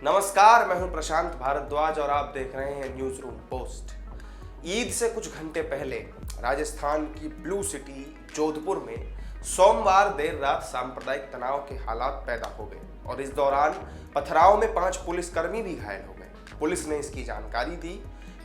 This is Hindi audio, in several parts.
नमस्कार, मैं हूं प्रशांत भारद्वाज और आप देख रहे हैं न्यूज रूम पोस्ट। ईद से कुछ घंटे पहले राजस्थान की ब्लू सिटी जोधपुर में सोमवार देर रात सांप्रदायिक तनाव के हालात पैदा हो गए और इस दौरान पथराव में 5 पुलिसकर्मी भी घायल हो गए। पुलिस ने इसकी जानकारी दी।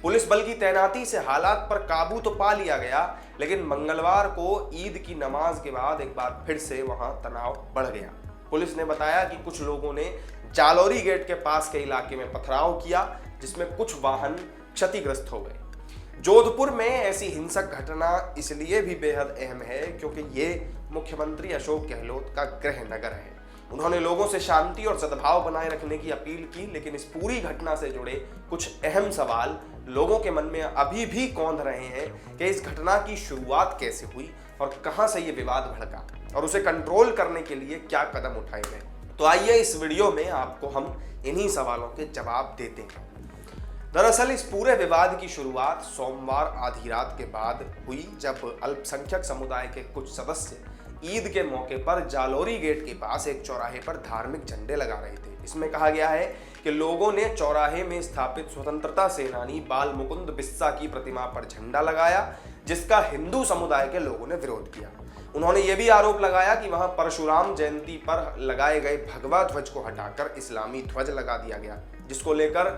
पुलिस बल की तैनाती से हालात पर काबू तो पा लिया गया, लेकिन मंगलवार को ईद की नमाज के बाद एक बार फिर से वहां तनाव बढ़ गया। पुलिस ने बताया कि कुछ लोगों ने जालौरी गेट के पास के इलाके में पथराव किया, जिसमें कुछ वाहन क्षतिग्रस्त हो गए। जोधपुर में ऐसी हिंसक घटना इसलिए भी बेहद अहम है क्योंकि ये मुख्यमंत्री अशोक गहलोत का गृह नगर है। उन्होंने लोगों से शांति और सद्भाव बनाए रखने की अपील की, लेकिन इस पूरी घटना से जुड़े कुछ अहम सवाल लोगों के मन में अभी भी कौंध रहे हैं कि इस घटना की शुरुआत कैसे हुई और कहां से ये विवाद भड़का और उसे कंट्रोल करने के लिए क्या कदम उठाए गए। तो आइए इस वीडियो में आपको हम इन्हीं सवालों के जवाब देते हैं। दरअसल इस पूरे विवाद की शुरुआत सोमवार आधी रात के बाद हुई, जब अल्पसंख्यक समुदाय के कुछ सदस्य ईद के मौके पर जालौरी गेट के पास एक चौराहे पर धार्मिक झंडे लगा रहे थे। इसमें कहा गया है कि लोगों ने चौराहे में स्थापित स्वतंत्रता सेनानी बाल मुकुंद बिस्सा की प्रतिमा पर झंडा लगाया, जिसका हिंदू समुदाय के लोगों ने विरोध किया। उन्होंने ये भी आरोप लगाया कि वहां परशुराम जयंती पर लगाए गए भगवा ध्वज को हटाकर इस्लामी ध्वज लगा दिया गया, जिसको लेकर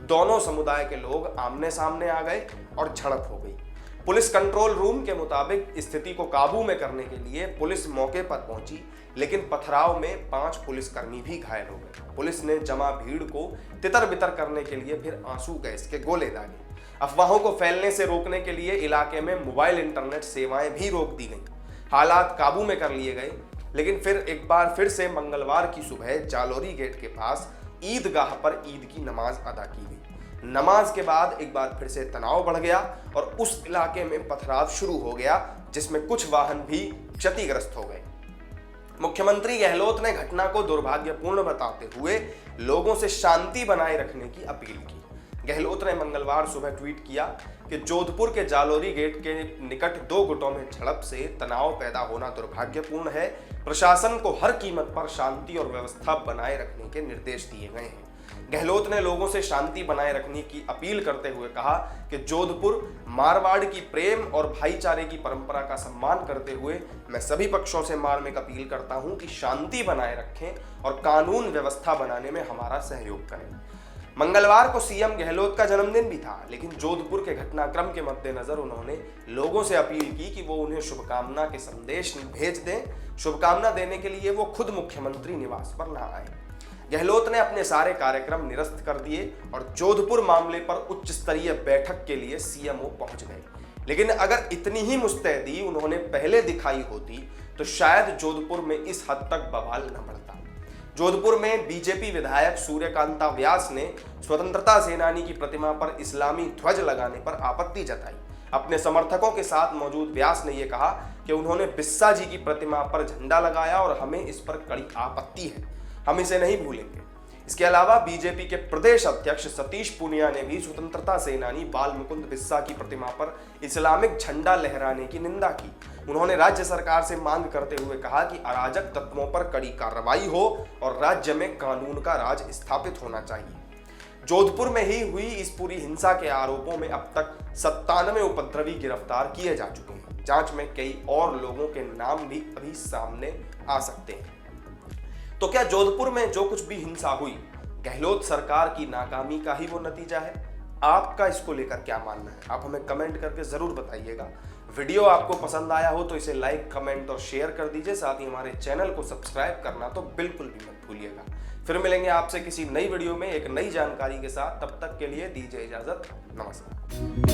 दोनों समुदाय के लोग आमने सामने आ गए और झड़प हो गई। पुलिस कंट्रोल रूम के मुताबिक स्थिति को काबू में करने के लिए पुलिस मौके पर पहुंची, लेकिन पथराव में 5 पुलिसकर्मी भी घायल हो गए। पुलिस ने जमा भीड़ को तितर बितर करने के लिए फिर आंसू गैस के गोले दागे। अफवाहों को फैलने से रोकने के लिए इलाके में मोबाइल इंटरनेट सेवाएं भी रोक दी गई। हालात काबू में कर लिए गए, लेकिन फिर एक बार फिर से मंगलवार की सुबह जालौरी गेट के पास ईदगाह पर ईद की नमाज अदा की गई। नमाज के बाद एक बार फिर से तनाव बढ़ गया और उस इलाके में पथराव शुरू हो गया, जिसमें कुछ वाहन भी क्षतिग्रस्त हो गए। मुख्यमंत्री गहलोत ने घटना को दुर्भाग्यपूर्ण बताते हुए लोगों से शांति बनाए रखने की अपील की। गहलोत ने मंगलवार सुबह ट्वीट किया कि जोधपुर के जालौरी गेट के निकट 2 गुटों में झड़प से तनाव पैदा होना दुर्भाग्यपूर्ण है। प्रशासन को हर कीमत पर शांति और व्यवस्था बनाए रखने के निर्देश दिए गए हैं। गहलोत ने लोगों से शांति बनाए रखने की अपील करते हुए कहा कि जोधपुर मारवाड़ की प्रेम और भाईचारे की परंपरा का सम्मान करते हुए मैं सभी पक्षों से मार्मिक अपील करता हूं कि शांति बनाए रखें और कानून व्यवस्था बनाने में हमारा सहयोग करें। मंगलवार को सीएम गहलोत का जन्मदिन भी था, लेकिन जोधपुर के घटनाक्रम के मद्देनजर उन्होंने लोगों से अपील की कि वो उन्हें शुभकामना के संदेश भेज दें। शुभकामना देने के लिए वो खुद मुख्यमंत्री निवास पर ना आए। गहलोत ने अपने सारे कार्यक्रम निरस्त कर दिए और जोधपुर मामले पर उच्च स्तरीय बैठक के लिए सीएमओ पहुंच गए। लेकिन अगर इतनी ही मुस्तैदी उन्होंने पहले दिखाई होती तो शायद जोधपुर में इस हद तक बवाल न बढ़ता। जोधपुर में बीजेपी विधायक सूर्यकांता व्यास ने स्वतंत्रता सेनानी की प्रतिमा पर इस्लामी ध्वज लगाने पर आपत्ति जताई। अपने समर्थकों के साथ मौजूद व्यास ने यह कहा कि उन्होंने बिस्सा जी की प्रतिमा पर झंडा लगाया और हमें इस पर कड़ी आपत्ति है, हम इसे नहीं भूलेंगे। इसके अलावा बीजेपी के प्रदेश अध्यक्ष सतीश पूनिया ने भी स्वतंत्रता सेनानी बाल मुकुंद बिस्सा की प्रतिमा पर इस्लामिक झंडा लहराने की निंदा की। उन्होंने राज्य सरकार से मांग करते हुए कहा कि अराजक तत्वों पर कड़ी कार्रवाई हो और राज्य में कानून का राज स्थापित होना चाहिए। जोधपुर में ही हुई इस पूरी हिंसा के आरोपों में अब तक 97 उपद्रवी गिरफ्तार किए जा चुके हैं। जांच में कई और लोगों के नाम भी अभी सामने आ सकते हैं। तो क्या जोधपुर में जो कुछ भी हिंसा हुई गहलोत सरकार की नाकामी का ही वो नतीजा है? आपका इसको लेकर क्या मानना है? आप हमें कमेंट करके जरूर बताइएगा। वीडियो आपको पसंद आया हो तो इसे लाइक, कमेंट और शेयर कर दीजिए। साथ ही हमारे चैनल को सब्सक्राइब करना तो बिल्कुल भी मत भूलिएगा। फिर मिलेंगे आपसे किसी नई वीडियो में एक नई जानकारी के साथ। तब तक के लिए दीजिए इजाजत। नमस्कार।